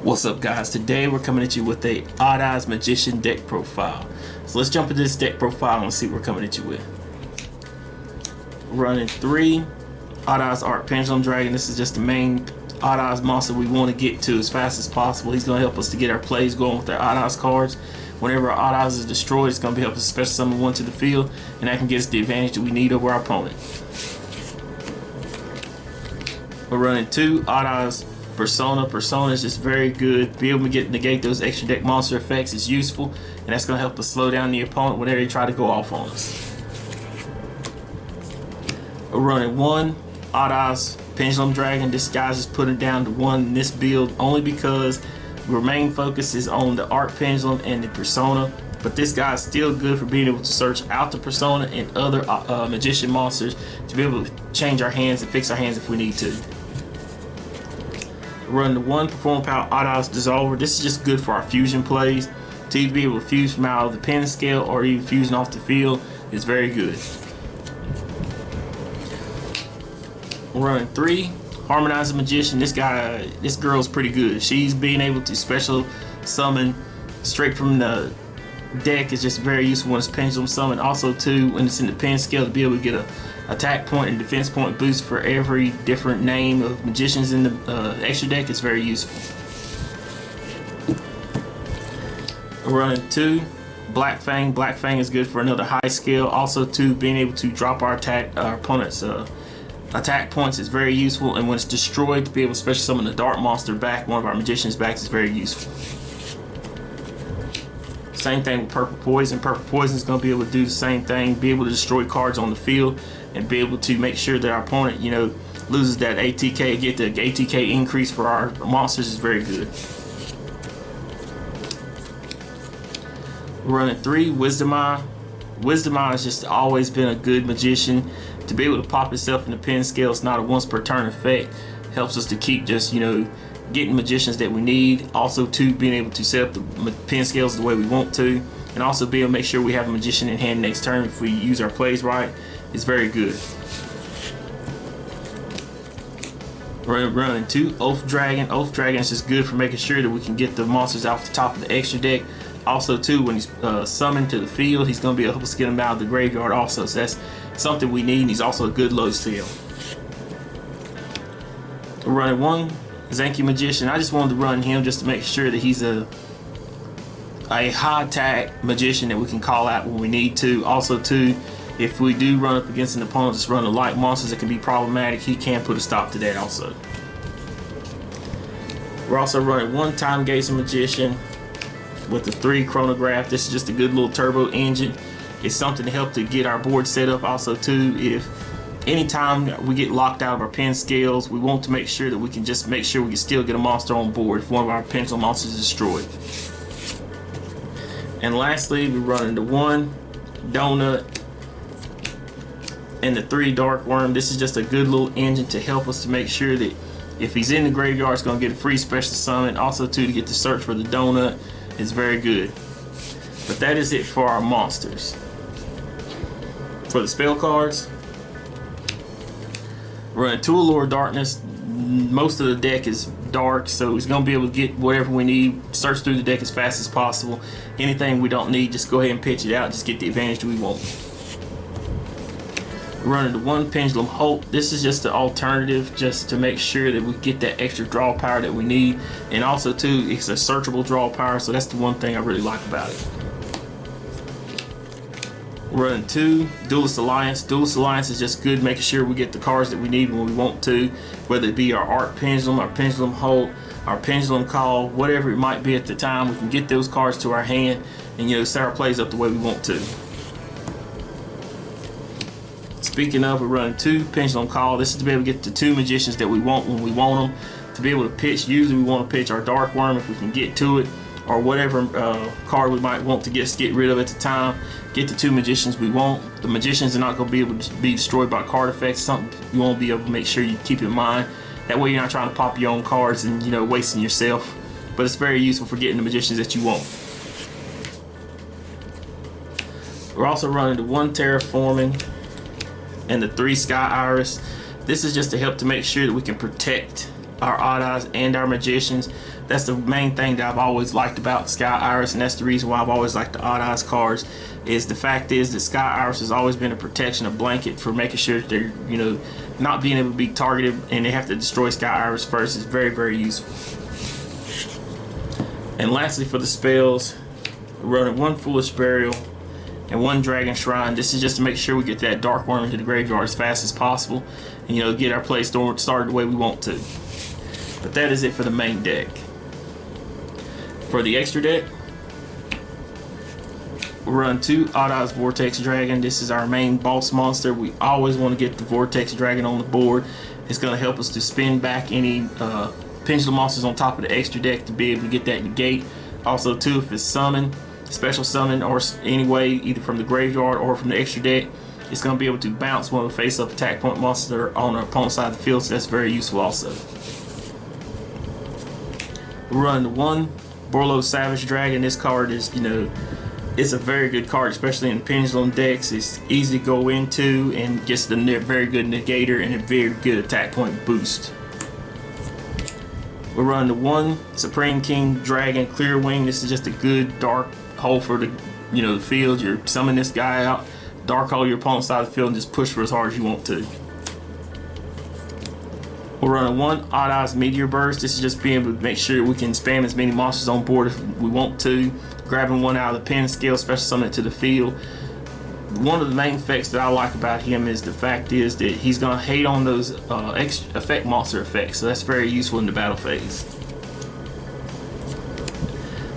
What's up, guys? Today we're coming at you with a Odd Eyes Magician deck profile. So let's jump into this deck profile and see what we're coming at you with. Running 3 Odd Eyes Art Pendulum Dragon. This is just the main Odd Eyes monster we want to get to as fast as possible. He's going to help us to get our plays going with our Odd Eyes cards. Whenever our Odd Eyes is destroyed, it's going to be helping us special summon one to the field, and that can get us the advantage that we need over our opponent. We're running 2 Odd Eyes Persona. Persona is just very good. Be able to negate those extra deck monster effects is useful, and that's going to help us slow down the opponent whenever they try to go off on us. We're running 1 Odd Eyes Pendulum Dragon. This guy's just putting down to 1 in this build only because our main focus is on the Art Pendulum and the Persona, but this guy's still good for being able to search out the Persona and other magician monsters to be able to change our hands and fix our hands if we need to. Run the 1 Perform Power Odd Eyes Dissolver. This is just good for our fusion plays. To either be able to fuse from out of the pen scale or even fusing off the field is very good. Running 3 Harmonizing Magician. This girl's pretty good. She's being able to special summon straight from the deck is just very useful when it's pendulum summon. Also too, when it's in the pen scale, to be able to get a attack point and defense point boost for every different name of magicians in the extra deck is very useful. Running 2 Black Fang. Black Fang is good for another high scale. Also too, being able to drop our opponent's attack points is very useful, and when it's destroyed, to be able to special summon the Dark Monster back, one of our magicians backs, is very useful. Same thing with Purple Poison. Purple Poison is going to be able to do the same thing, be able to destroy cards on the field and be able to make sure that our opponent, loses that ATK, get the ATK increase for our monsters is very good. We're running 3 Wisdom Eye. Wisdom Eye has just always been a good magician. To be able to pop itself in the pen scale, it's not a once per turn effect. Helps us to keep just, getting magicians that we need. Also too, being able to set up the pen scales the way we want to, and also be able to make sure we have a magician in hand next turn if we use our plays right. It's very good. Running 2 Oath Dragon. Oath Dragon is just good for making sure that we can get the monsters off the top of the extra deck. Also too, when he's summoned to the field, he's going to be able to get him out of the graveyard also, so that's something we need, and he's also a good low steal. We're running 1 Zanky Magician. I just wanted to run him just to make sure that he's a high attack magician that we can call out when we need to. Also too, if we do run up against an opponent that's running light monsters that can be problematic, he can put a stop to that also. We're also running 1 Time Gazing Magician with the 3 Chronograph. This is just a good little turbo engine. It's something to help to get our board set up. Also too, if anytime we get locked out of our pen scales, we want to make sure that we can just make sure we can still get a monster on board if one of our pencil monsters is destroyed. And lastly, we're running the 1 Donut and the 3 Dark Worm. This is just a good little engine to help us to make sure that if he's in the graveyard, it's going to get a free special summon. Also too, to get to search for the donut is very good. But that is it for our monsters. For the spell cards, we're running 2 Allure Darkness. Most of the deck is dark, so he's going to be able to get whatever we need, search through the deck as fast as possible. Anything we don't need, just go ahead and pitch it out, just get the advantage we want. We're running the 1 Pendulum Hope. This is just the alternative, just to make sure that we get that extra draw power that we need, and also too, it's a searchable draw power, so that's the one thing I really like about it. We're running 2 Duelist Alliance. Duelist Alliance is just good, making sure we get the cards that we need when we want to, whether it be our Art Pendulum, our Pendulum Hope, our Pendulum Call, whatever it might be at the time. We can get those cards to our hand and set our plays up the way we want to. Speaking of, we're running 2 Pendulum Call. This is to be able to get the 2 magicians that we want when we want them. To be able to pitch, usually we want to pitch our Dark Worm if we can get to it, or whatever card we might want to get rid of at the time. Get the 2 magicians we want. The magicians are not going to be able to be destroyed by card effects. Something you want to be able to make sure you keep in mind. That way you're not trying to pop your own cards and wasting yourself. But it's very useful for getting the magicians that you want. We're also running the 1 Terraforming and the 3 Sky Iris. This is just to help to make sure that we can protect our odd eyes and our magicians. That's the main thing that I've always liked about Sky Iris, and that's the reason why I've always liked the odd eyes cards. Is the fact is that Sky Iris has always been a protection, a blanket for making sure that they're, you know, not being able to be targeted and they have to destroy Sky Iris first. Is very, very useful. And lastly, for the spells, we're running 1 Foolish Burial and 1 Dragon Shrine. This is just to make sure we get that Dark Worm into the graveyard as fast as possible, and, you know, get our play started the way we want to. But that is it for the main deck. For the extra deck, we run 2 Odd Eyes Vortex Dragon. This is our main boss monster. We always want to get the Vortex Dragon on the board. It's going to help us to spin back any pendulum monsters on top of the extra deck to be able to get that negate. Also too, if it's summon, special summon, or any way, either from the graveyard or from the extra deck, it's going to be able to bounce one of the face-up attack point monsters that are on our opponent's side of the field, so that's very useful also. We run 1 Borlo Savage Dragon. This card is, you know, it's a very good card, especially in pendulum decks. It's easy to go into and gets the very good negator and a very good attack point boost. We run the 1 Supreme King Dragon Clear Wing. This is just a good dark hole for the, you know, the field. You're summoning this guy out, dark hole your opponent's side of the field, and just push for as hard as you want to. We'll run a 1 Odd Eyes Meteor Burst. This is just being able to make sure we can spam as many monsters on board if we want to. Grabbing one out of the pen scale, special summon it to the field. One of the main effects that I like about him is the fact is that he's going to hate on those effect monster effects, so that's very useful in the battle phase.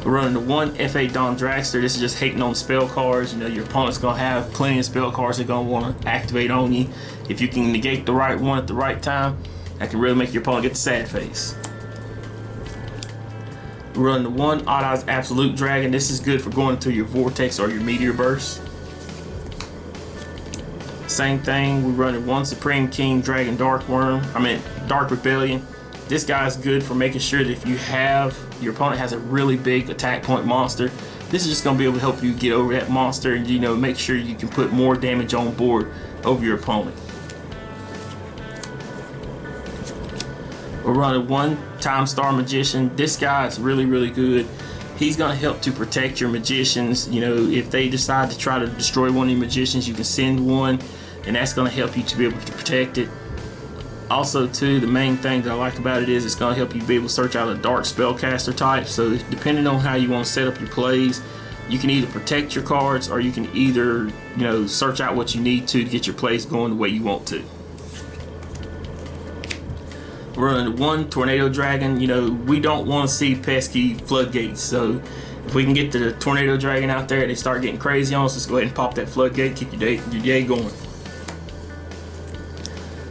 We're running the 1 F.A. Don Dragster. This is just hating on spell cards. You know, your opponent's going to have plenty of spell cards they're going to want to activate on you. If you can negate the right one at the right time, that can really make your opponent get the sad face. We're running the 1 Odd Eyes Absolute Dragon. This is good for going into your Vortex or your Meteor Burst. Same thing, we're running 1 Supreme King Dragon Dark Rebellion. This guy's good for making sure that if you have, your opponent has a really big attack point monster, this is just going to be able to help you get over that monster and, you know, make sure you can put more damage on board over your opponent. We're running 1 Time Star Magician. This guy is really, really good. He's going to help to protect your magicians. You know, if they decide to try to destroy one of your magicians, you can send one, and that's going to help you to be able to protect it. Also too, the main thing that I like about it is it's going to help you be able to search out a dark spellcaster type. So depending on how you want to set up your plays, you can either protect your cards, or you can either, you know, search out what you need to get your plays going the way you want to. We're running 1 Tornado Dragon. You know, we don't want to see pesky floodgates, so if we can get the Tornado Dragon out there and they start getting crazy on us, let's go ahead and pop that floodgate, keep your day going.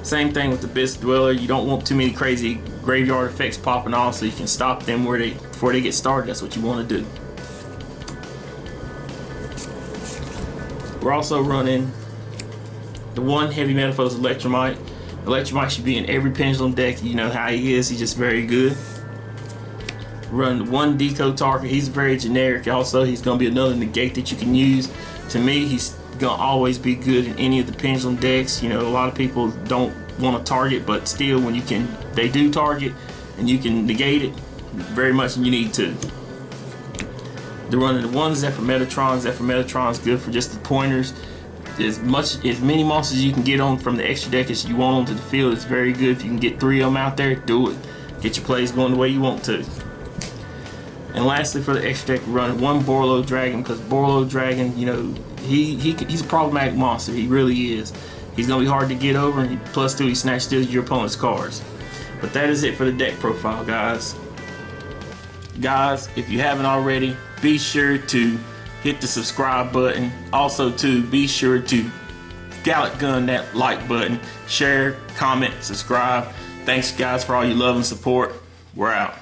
Same thing with the Biscuit Dweller. You don't want too many crazy graveyard effects popping off, so you can stop them before they get started. That's what you want to do. We're also running the 1 Heavy Metalfoes Electromite. Electromite should be in every pendulum deck. You know how he is. He's just very good. Run 1 Deco Target. He's very generic. Also, he's going to be another negate that you can use. To me, he's going to always be good in any of the pendulum decks. You know, a lot of people don't want to target, but still, when they do target and you can negate it, very much you need to. They're running the 1 Zephyr Metatron. Zephyr Metatron's good for just the pointers. As many monsters you can get on from the extra deck as you want onto the field, it's very good. If you can get 3 of them out there, do it. Get your plays going the way you want to. And lastly, for the extra deck, we're running 1 Borlo Dragon, because Borlo Dragon, you know, he's a problematic monster. He really is. He's gonna be hard to get over, and +2, he snatch steals your opponent's cards. But that is it for the deck profile, guys. Guys, if you haven't already, be sure to hit the subscribe button. Also to be sure to Gallic gun that like button, share, comment, subscribe. Thanks guys for all your love and support. We're out.